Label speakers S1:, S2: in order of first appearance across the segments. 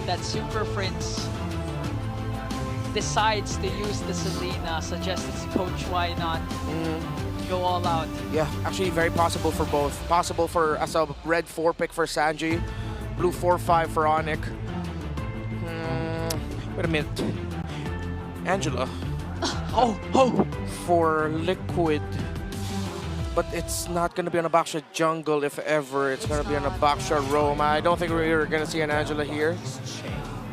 S1: that Super Prince decides to use the Selena, suggested to coach why not go all out.
S2: Yeah, actually very possible for both. Possible for as a red 4 pick for Sanji, blue 4-5 for ONIC. Wait a minute. Angela.
S1: Oh!
S2: For Liquid. But it's not going to be on a Baksha jungle if ever. It's going to be on a Baksha roam. I don't think we're going to see an Angela here.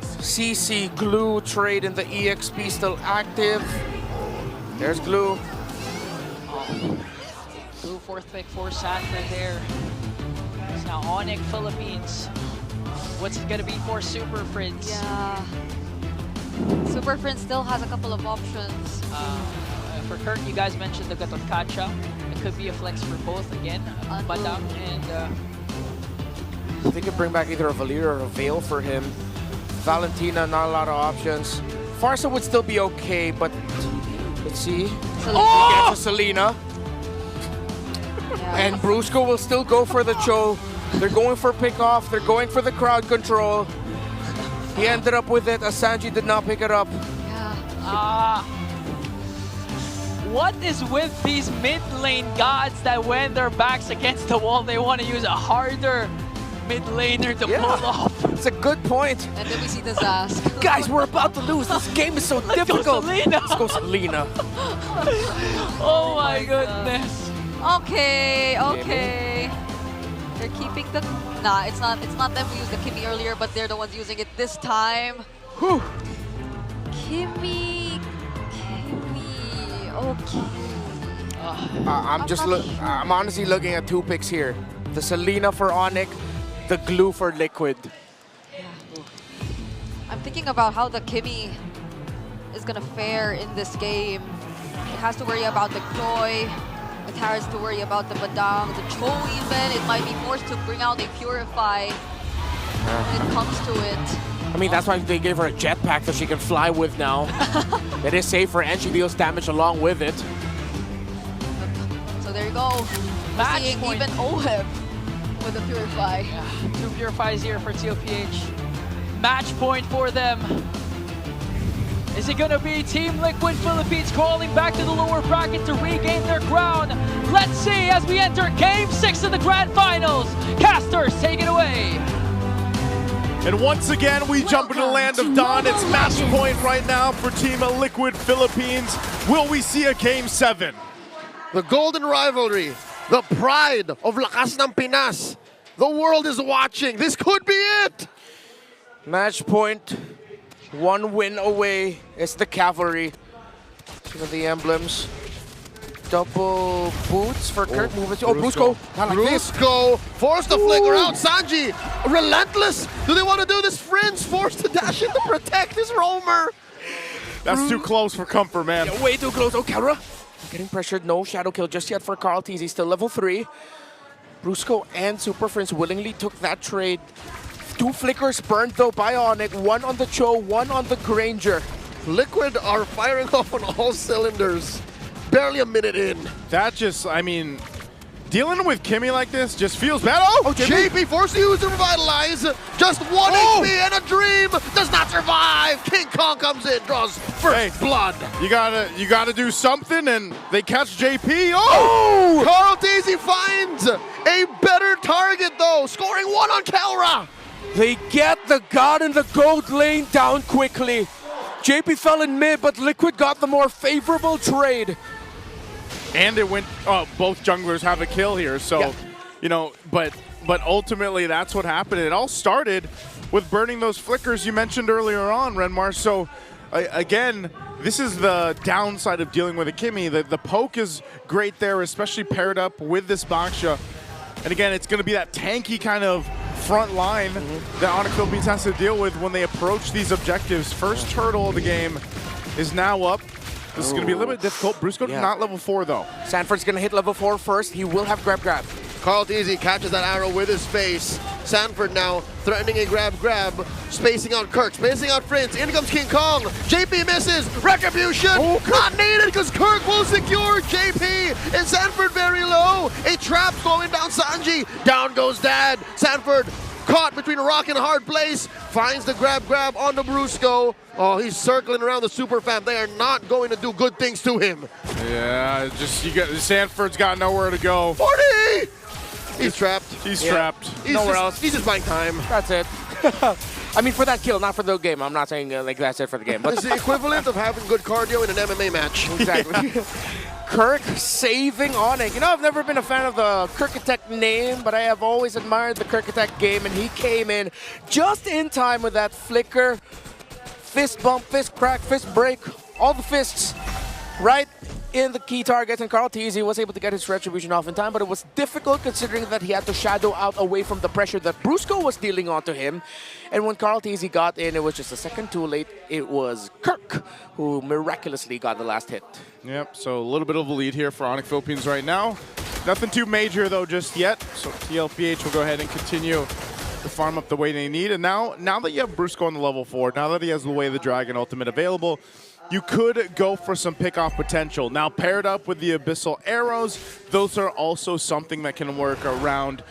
S2: CC Glue trade in the EXP still active. There's Glue.
S1: Blue 4th pick for Sanford there. It's now ONIC Philippines. What's it gonna be for Super Prince?
S3: Yeah. Super Prince still has a couple of options.
S1: For Kurt, you guys mentioned the Gatotkacha. It could be a flex for both again. Badang and...
S2: They could bring back either a Valir or a Veil for him. Valentina, not a lot of options. Farsa would still be okay, but let's see. He gets a Selena.
S3: Yeah.
S2: And Brusco will still go for the Cho. They're going for pick-off. They're going for the crowd control. He ended up with it as Sanji did not pick it up.
S3: Yeah.
S1: What is with these mid lane gods that when their backs against the wall, they want to use a harder mid laner to pull off?
S2: It's a good point.
S3: And then we see the Zask.
S2: Guys, we're about to lose. This game is so difficult. Let's go Selena.
S1: Oh my goodness.
S3: Okay. They're keeping the... Nah, it's not them who used the Kimmy earlier, but they're the ones using it this time.
S2: Whew.
S3: Kimmy. Okay.
S2: I'm honestly looking at 2 picks here. The Selena for ONIC, the Glue for Liquid.
S3: Yeah. I'm thinking about how the Kimmy is gonna fare in this game. It has to worry about the Joy. It has to worry about the Badang, the Cho even. It might be forced to bring out a Purify when it comes to it.
S2: I mean, that's why they gave her a jetpack that she can fly with now. It is safer and she deals damage along with it.
S3: So there you go. We're seeing even Oheb with a Purify.
S1: Yeah, 2 Purifies here for TLPH. Match point for them. Is it gonna be Team Liquid Philippines crawling back to the lower bracket to regain their crown? Let's see as we enter Game 6 of the Grand Finals. Casters, take it away.
S4: And once again, we jump into the land of Dawn. It's match point right now for Team Liquid Philippines. Will we see a Game 7?
S5: The golden rivalry, the pride of Lakas ng Pinas. The world is watching. This could be it.
S2: Match point. 1 win away is the Cavalry. Look at the emblems. Double boots for Kurt. Brusco. Not like this.
S5: Brusco forced to flicker out. Sanji, relentless. Do they want to do this? Friends forced to dash in to protect his roamer.
S4: That's too close for comfort, man.
S2: Yeah, way too close. Oh, Kara. Getting pressured. No shadow kill just yet for Carl Teasy. He's still level 3. Brusco and Super Prince willingly took that trade. 2 flickers burned though by ONIC. 1 on the Cho, 1 on the Granger.
S5: Liquid are firing off on all cylinders. Barely a minute in.
S4: That just, I mean, dealing with Kimmy like this just feels bad. Oh,
S5: JP forced to use to revitalize. Just 1 HP and a dream. Does not survive. King Kong comes in, draws first blood.
S4: You gotta do something, and they catch JP. Oh!
S5: Carl Daisy finds a better target though, scoring 1 on Kelra.
S2: They get the God in the gold lane down quickly. JP fell in mid, but Liquid got the more favorable trade.
S4: And it went, both junglers have a kill here, so, you know, but ultimately that's what happened. It all started with burning those flickers you mentioned earlier on, Renmar. So, again, this is the downside of dealing with a Kimmy. The poke is great there, especially paired up with this Baksha. And again, it's going to be that tanky kind of front line that ONIC Philippines has to deal with when they approach these objectives. First turtle of the game is now up. This is going to be a little bit difficult. Brusco not level 4 though.
S2: Sanford's going to hit level 4 first. He will have grab.
S5: Carl Teasy catches that arrow with his face. Sanford now threatening a grab, spacing out Kirk, spacing out Prince. In comes King Kong. JP misses. Retribution not needed because Kirk will secure JP. And Sanford very low. A trap going down Sanji. Down goes Dad. Sanford caught between a rock and a hard place. Finds the grab on the Brusco. Oh, he's circling around the super fam. They are not going to do good things to him.
S4: Yeah, Sanford's got nowhere to go.
S5: 40! He's trapped.
S4: He's trapped.
S5: He's
S2: Nowhere
S5: just,
S2: else.
S5: He's just buying time.
S2: That's it. I mean, for that kill, not for the game. I'm not saying like that's it for the game. But
S5: It's the equivalent of having good cardio in an MMA match.
S2: exactly. Kirk saving ONIC. You know, I've never been a fan of the Kirk Attack name, but I have always admired the Kirk Attack game, and he came in just in time with that flicker, fist bump, fist crack, fist break, all the fists right in the key targets, and TLPH was able to get his retribution off in time, but it was difficult considering that he had to shadow out away from the pressure that Brusco was dealing onto him. And when TLPH got in, it was just a second too late. It was Kirk who miraculously got the last hit.
S4: Yep, so a little bit of a lead here for ONIC Philippines right now. Nothing too major though just yet, so TLPH will go ahead and continue to farm up the way they need. And now that you have Brusco on the level 4, now that he has the Way of the Dragon ultimate available, you could go for some pick-off potential. Now, paired up with the Abyssal Arrows, those are also something that can work around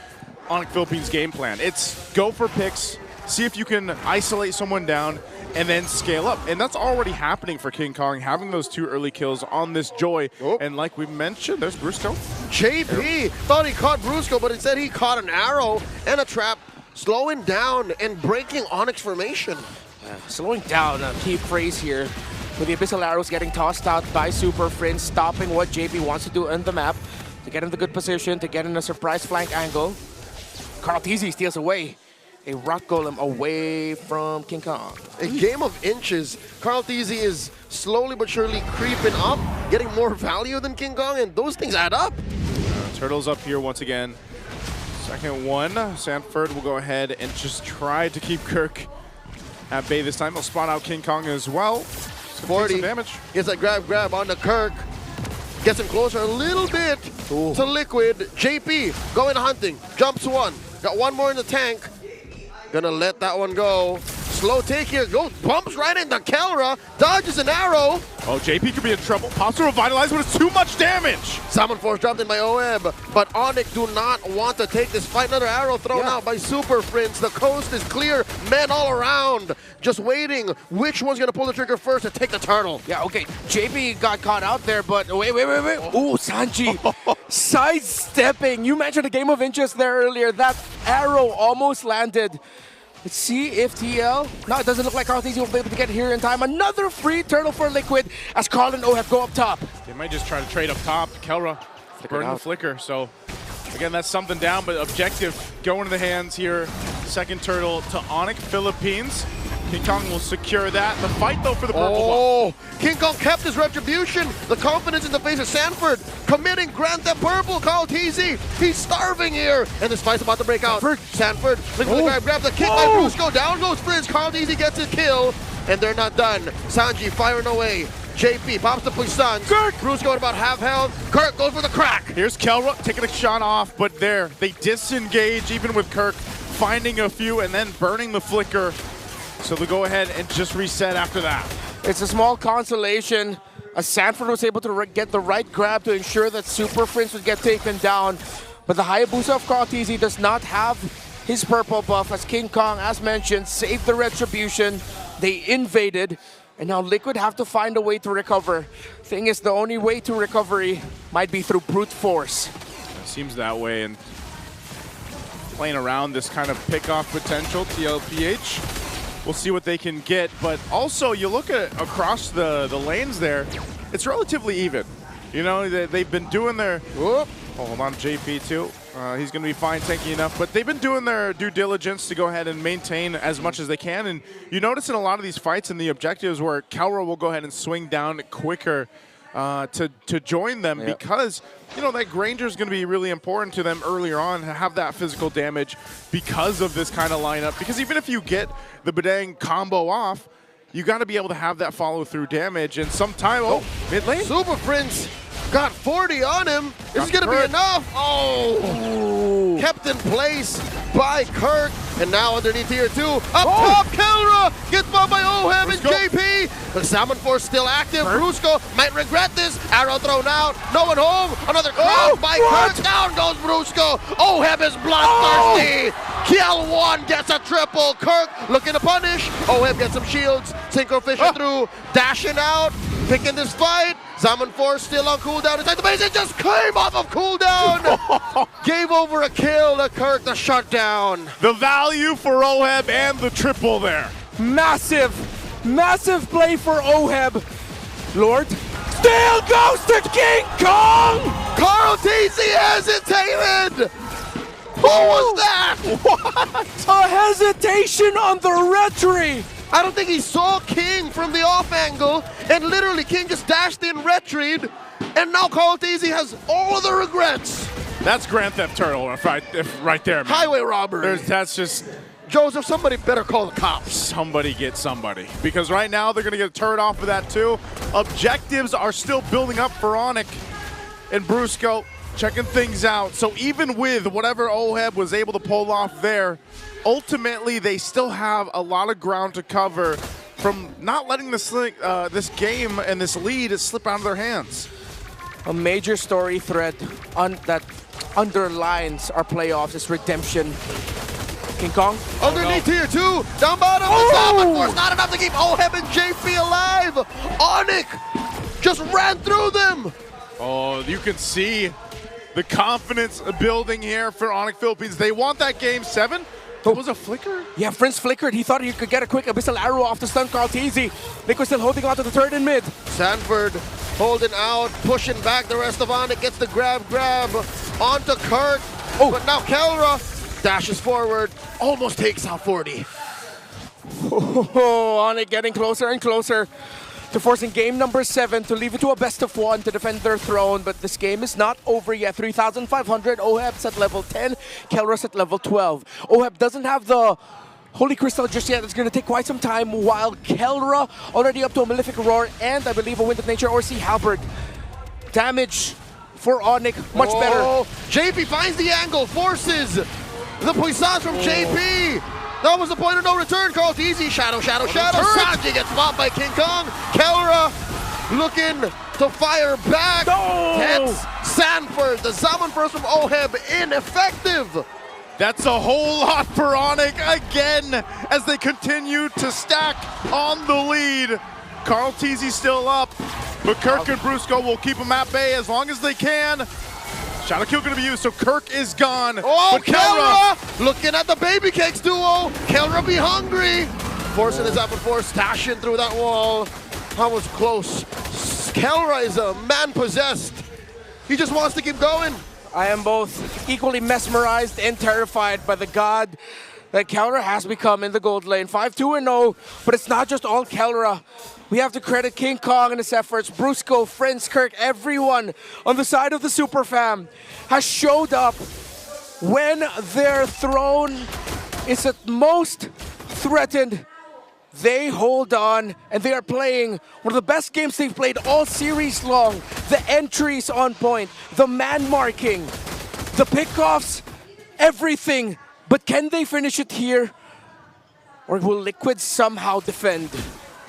S4: ONIC Philippines' game plan. It's go for picks, see if you can isolate someone down, and then scale up. And that's already happening for King Kong, having those 2 early kills on this Joy.
S5: Oh.
S4: And like we mentioned, there's Brusco.
S5: JP thought he caught Brusco, but instead he caught an arrow and a trap, slowing down and breaking ONIC's formation.
S2: Slowing down, a key phrase here. With the Abyssal Arrows getting tossed out by Super Friends, stopping what JP wants to do on the map, to get in the good position, to get in a surprise flank angle. TLPH steals away a Rock Golem away from King Kong.
S5: A game of inches. TLPH is slowly but surely creeping up, getting more value than King Kong, and those things add up.
S4: Turtles up here once again. Second one, Sanford will go ahead and just try to keep Kirk at bay this time. He'll spot out King Kong as well.
S5: 40
S4: damage.
S5: Gets that grab on the Kirk. Gets him closer a little bit to Liquid. JP going hunting. Jumps one. Got one more in the tank. Gonna let that one go. Slow take here. Goes, bumps right into Kelra. Dodges an arrow.
S4: Oh, JP could be in trouble. Pops to revitalize, but it's too much damage.
S5: Salmon Force dropped in by OM, but ONIC do not want to take this fight. Another arrow thrown out by Super Friends. The coast is clear. Men all around. Just waiting. Which one's going to pull the trigger first to take the turtle?
S2: Yeah, okay. JP got caught out there, but wait. Ooh, Sanji sidestepping. You mentioned a game of inches there earlier. That arrow almost landed. Let's see if TL... No, it doesn't look like TLPH will be able to get here in time. Another free turtle for Liquid as Carl and OF go up top.
S4: They might just try to trade up top. Kelra burn the flicker. So, again, that's something down, but objective going to the hands here. Second turtle to ONIC Philippines. King Kong will secure that. The fight, though, for the purple buff.
S5: King Kong kept his retribution. The confidence in the face of Sanford. Committing, grant that purple. TLPH, he's starving here. And this fight's about to break out. Sanford, looking for the grab the kick by Brusco. Down goes Frizz. TLPH gets his kill. And they're not done. Sanji firing away. JP pops the Puissance. Brusco at about half health. Kirk goes for the crack.
S4: Here's Kelra taking a shot off, but there, they disengage even with Kirk, finding a few and then burning the flicker. So they'll go ahead and just reset after that.
S2: It's a small consolation as Sanford was able to get the right grab to ensure that Super Friends would get taken down. But the Hayabusa of TLPH does not have his purple buff as King Kong, as mentioned, saved the retribution. They invaded, and now Liquid have to find a way to recover. Thing is, the only way to recovery might be through brute force.
S4: It seems that way, and playing around this kind of pick-off potential, TLPH. We'll see what they can get, but also you look at across the lanes there, it's relatively even. You know, they've been doing their... Whoop, hold on, JP too. He's going to be fine, tanky enough, but they've been doing their due diligence to go ahead and maintain as much as they can. And you notice in a lot of these fights and the objectives where Kelra will go ahead and swing down quicker to join them because, you know, that Granger is going to be really important to them earlier on to have that physical damage because of this kind of lineup. Because even if you get the Badang combo off, you got to be able to have that follow-through damage. And sometime, mid lane.
S5: Super Prince got 40 on him. This is going to be enough. Oh! Kept in place by Kirk. And now underneath here, too. Up top, Kelra gets bombed by Oheb and JP. The Salmon Force still active. Brusco might regret this. Arrow thrown out. No one home. Another crack by Kirk. Down goes Brusco. Oheb is bloodthirsty. KL1 gets a triple. Kirk looking to punish. OHEB gets some shields. Synchro Fisher through. Dashing out. Picking this fight. Zaman Force still on cooldown. Inside the base. It just came off of cooldown. Gave over a kill to Kirk, the shutdown.
S4: The value for OHEB and the triple there.
S2: Massive, massive play for OHEB. Lord still goes to King Kong!
S5: Carl TC hesitated. Who was that?
S2: What? A hesitation on the retry!
S5: I don't think he saw King from the off angle, and literally King just dashed in retried, and now Carl TC has all the regrets.
S4: That's Grand Theft Turtle right there, man.
S5: Highway robbery.
S4: That's just...
S5: Joseph, somebody better call the cops.
S4: Somebody get somebody. Because right now they're going to get a turret off of that too. Objectives are still building up for ONIC and Brusco, checking things out. So even with whatever OHEB was able to pull off there, ultimately they still have a lot of ground to cover from not letting this game and this lead slip out of their hands.
S2: A major story thread that underlines our playoffs is redemption. King Kong.
S5: Underneath tier 2, down bottom, Zaman Force not enough to keep OHEB and JP alive. ONIC just ran through them.
S4: Oh, you can see the confidence building here for ONIC Philippines. They want that game 7. It was a flicker?
S2: Yeah, Prince flickered. He thought he could get a quick abyssal arrow off the stun Carl TZ. Liquid still holding on to the third and mid.
S5: Sanford holding out, pushing back the rest of ONIC, gets the grab onto Kirk. But now Kelra dashes forward, almost takes out 40.
S2: ONIC getting closer and closer to forcing game number 7 to leave it to a best of 1 to defend their throne. But this game is not over yet. 3,500. OHEB's at level 10. Kelra's at level 12. OHEB doesn't have the Holy Crystal just yet. It's going to take quite some time, while Kelra already up to a Malefic Roar and I believe a Wind of Nature or Sea Halberd. Damage for ONIC, much better.
S5: JP finds the angle, forces the puissance from JP. That was the point of no return. Carl TZ, shadow. Sanji gets mopped by King Kong. Kelra looking to fire back. Hits Sanford. The Zaman Force from OHEB ineffective.
S4: That's a whole lot for ONIC again as they continue to stack on the lead. Carl TZ still up, but Kirk and Brusco will keep him at bay as long as they can. Shadow kill gonna be used, so Kirk is gone.
S5: Oh, Kelra looking at the baby cakes duo. Kelra be hungry. Forcing his Zaman Force, dashing through that wall. That was close. Kelra is a man possessed. He just wants to keep going.
S2: I am both equally mesmerized and terrified by the god that Kelra has become in the gold lane. 5-2-0, but it's not just all Kelra. We have to credit King Kong and his efforts. Brusco, Friends, Kirk, everyone on the side of the Super Fam has showed up when their throne is at most threatened. They hold on, and they are playing one of the best games they've played all series long. The entries on point, the man marking, the pickoffs, everything. But can they finish it here? Or will Liquid somehow defend?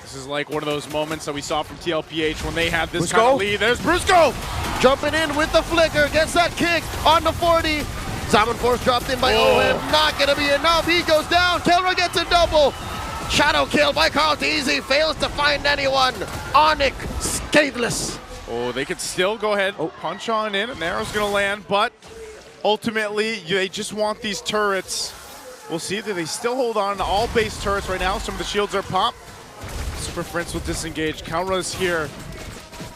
S4: This is like one of those moments that we saw from TLPH when they had this kind of lead. There's Brusco!
S5: Jumping in with the flicker, gets that kick on the 40. Zaman Force dropped in by OHEB, not gonna be enough. He goes down, Kelra gets a double. Shadow kill by Carl TZ, fails to find anyone. ONIC, scatheless.
S4: Oh, they could still go ahead, punch on in, and arrow's gonna land, but ultimately, they just want these turrets. We'll see that they still hold on to all base turrets right now. Some of the shields are popped. Super Prince will disengage. Counter's here.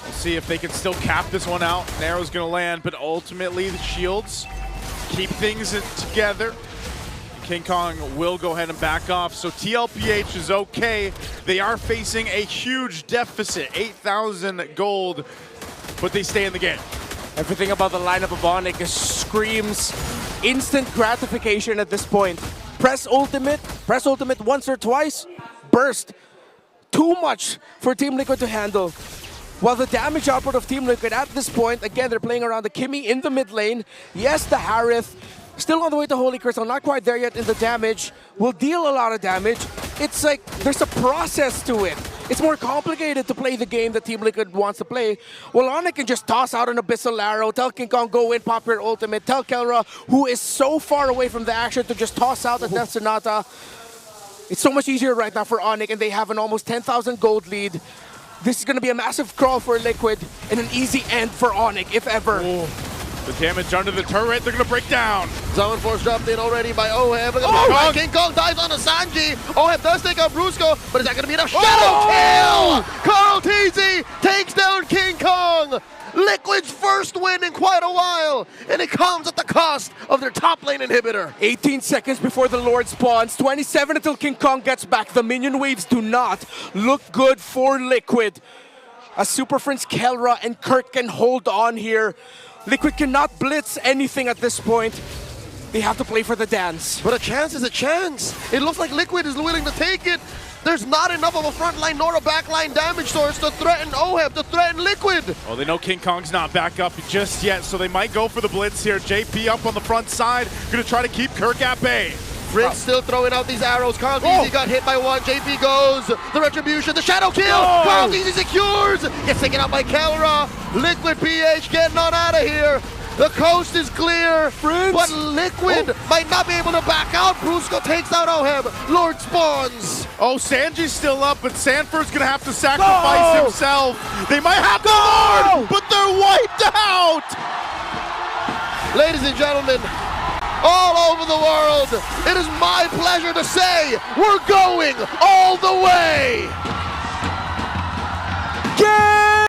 S4: We'll see if they can still cap this one out. An arrow's gonna land, but ultimately the shields keep things together. King Kong will go ahead and back off, so TLPH is okay. They are facing a huge deficit, 8,000 gold, but they stay in the game.
S2: Everything about the lineup of ONIC screams instant gratification at this point. Press ultimate once or twice, burst. Too much for Team Liquid to handle. While the damage output of Team Liquid at this point, again, they're playing around the Kimmy in the mid lane. Yes, the Harith, still on the way to Holy Crystal, not quite there yet in the damage, will deal a lot of damage. It's like there's a process to it. It's more complicated to play the game that Team Liquid wants to play. Well, ONIC can just toss out an Abyssal Arrow, tell King Kong go in, pop your ultimate, tell Kelra, who is so far away from the action, to just toss out the Death Sonata. It's so much easier right now for ONIC, and they have an almost 10,000 gold lead. This is going to be a massive crawl for Liquid and an easy end for ONIC, if ever.
S4: Ooh. The damage under the turret, they're going to break down.
S5: Zone Force dropped in already by Oheb. King Kong dives on a Sanji. Oheb does take out Brusco, but is that going to be enough? Shadow kill! Carl TZ takes down King Kong. Liquid's first win in quite a while, and it comes at the cost of their top lane inhibitor.
S2: 18 seconds before the Lord spawns, 27 until King Kong gets back. The minion waves do not look good for Liquid. As Super Friends Kelra and Kurt can hold on here. Liquid cannot blitz anything at this point. They have to play for the dance.
S5: But a chance is a chance. It looks like Liquid is willing to take it. There's not enough of a front line nor a back line damage source to threaten Oheb, to threaten Liquid.
S4: Well, they know King Kong's not back up just yet, so they might go for the blitz here. JP up on the front side, gonna try to keep Kirk at bay.
S5: Prince still throwing out these arrows. Carl TZ got hit by one. JP goes. The retribution, the shadow kill. Carl TZ secures. Gets taken out by Kelra. Liquid PH getting on out of here. The coast is clear, but Liquid might not be able to back out. Brusco takes out Oheb. Lord spawns.
S4: Oh, Sanji's still up, but Sanford's gonna have to sacrifice himself. They might have the Lord, but they're wiped out.
S5: Ladies and gentlemen, all over the world, it is my pleasure to say we're going all the way.
S2: Game